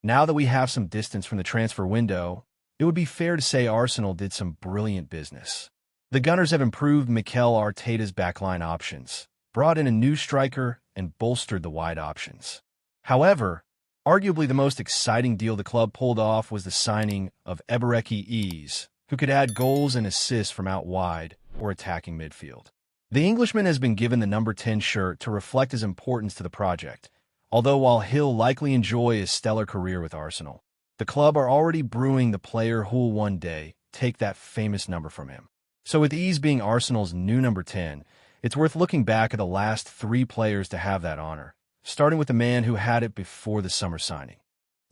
Now that we have some distance from the transfer window, it would be fair to say Arsenal did some brilliant business. The Gunners have improved Mikel Arteta's backline options, brought in a new striker, and bolstered the wide options. However, arguably the most exciting deal the club pulled off was the signing of Ebereki Eze, who could add goals and assists from out wide or attacking midfield. The Englishman has been given the number 10 shirt to reflect his importance to the project, although while he'll likely enjoy his stellar career with Arsenal, the club are already brewing the player who'll one day take that famous number from him. So with Eze being Arsenal's new number 10, it's worth looking back at the last 3 players to have that honor, starting with the man who had it before the summer signing,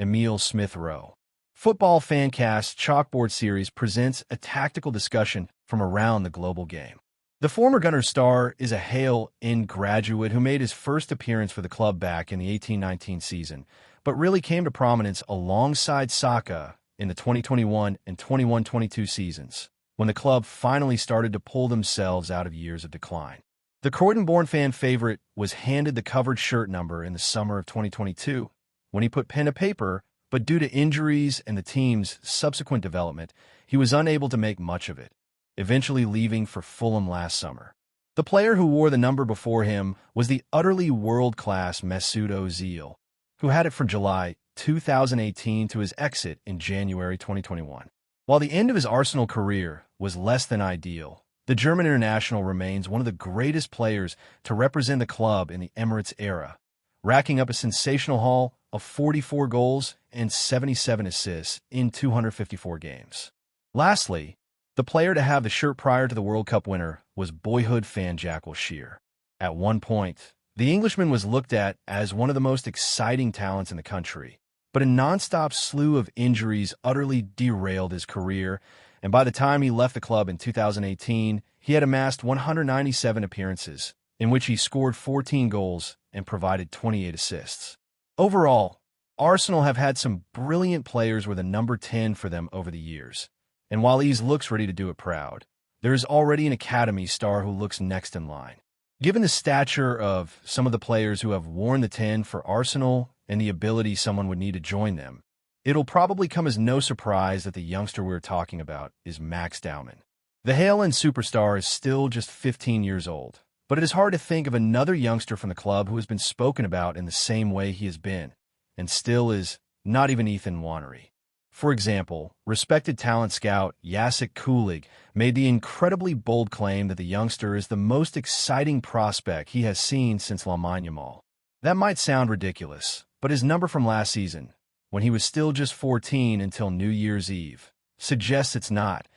Emile Smith-Rowe. Football Fancast's Chalkboard series presents a tactical discussion from around the global game. The former Gunners star is a Hale Ender graduate who made his first appearance for the club back in the 18-19 season, but really came to prominence alongside Saka in the 2021 and 21-22 seasons, when the club finally started to pull themselves out of years of decline. The Croydon-born fan favorite was handed the covered shirt number in the summer of 2022, when he put pen to paper, but due to injuries and the team's subsequent development, he was unable to make much of it, eventually leaving for Fulham last summer. The player who wore the number before him was the utterly world-class Mesut Ozil, who had it from July 2018 to his exit in January 2021. While the end of his Arsenal career was less than ideal, the German international remains one of the greatest players to represent the club in the Emirates era, racking up a sensational haul of 44 goals and 77 assists in 254 games. Lastly, the player to have the shirt prior to the World Cup winner was boyhood fan Jack Wilshere. At one point, the Englishman was looked at as one of the most exciting talents in the country, but a non-stop slew of injuries utterly derailed his career, and by the time he left the club in 2018, he had amassed 197 appearances, in which he scored 14 goals and provided 28 assists. Overall, Arsenal have had some brilliant players with a number 10 for them over the years, and while Eze looks ready to do it proud, there is already an academy star who looks next in line. Given the stature of some of the players who have worn the 10 for Arsenal and the ability someone would need to join them, it'll probably come as no surprise that the youngster we're talking about is Max Dowman. The Hale Ender superstar is still just 15 years old, but it is hard to think of another youngster from the club who has been spoken about in the same way he has been, and still is not even Ethan Nwaneri. For example, respected talent scout Jacek Kulig made the incredibly bold claim that the youngster is the most exciting prospect he has seen since Lamine Yamal. That might sound ridiculous, but his number from last season, when he was still just 14 until New Year's Eve, suggests it's not,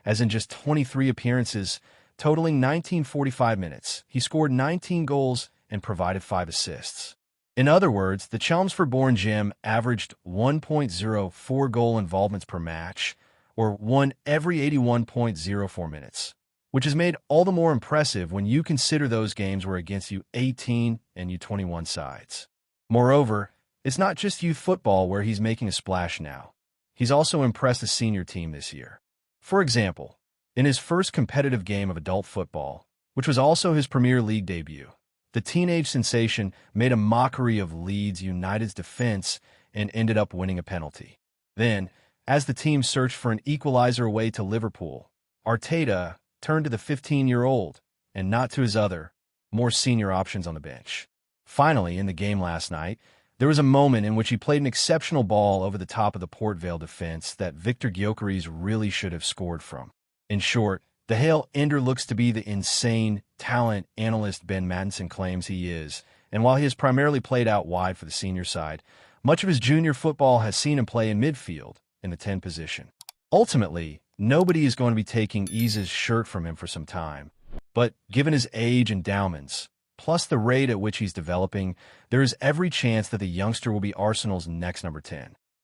as in just 23 appearances, totaling 1945 minutes, he scored 19 goals and provided 5 assists. In other words, the Chelmsford-born gem averaged 1.04 goal involvements per match, or 1 every 81.04 minutes, which is made all the more impressive when you consider those games were against U18 and U21 sides. Moreover, it's not just youth football where he's making a splash now. He's also impressed the senior team this year. For example, in his first competitive game of adult football, which was also his Premier League debut, the teenage sensation made a mockery of Leeds United's defense and ended up winning a penalty. Then, as the team searched for an equalizer away to Liverpool, Arteta turned to the 15-year-old and not to his other, more senior options on the bench. Finally, in the game last night, there was a moment in which he played an exceptional ball over the top of the Port Vale defense that Victor Gyökeres really should have scored from. In short, the Hale Ender looks to be the insane talent analyst Ben Mattinson claims he is, and while he has primarily played out wide for the senior side, much of his junior football has seen him play in midfield in the 10 position. Ultimately, nobody is going to be taking Eze's shirt from him for some time, but given his age and endowments, plus the rate at which he's developing, there is every chance that the youngster will be Arsenal's next number 10.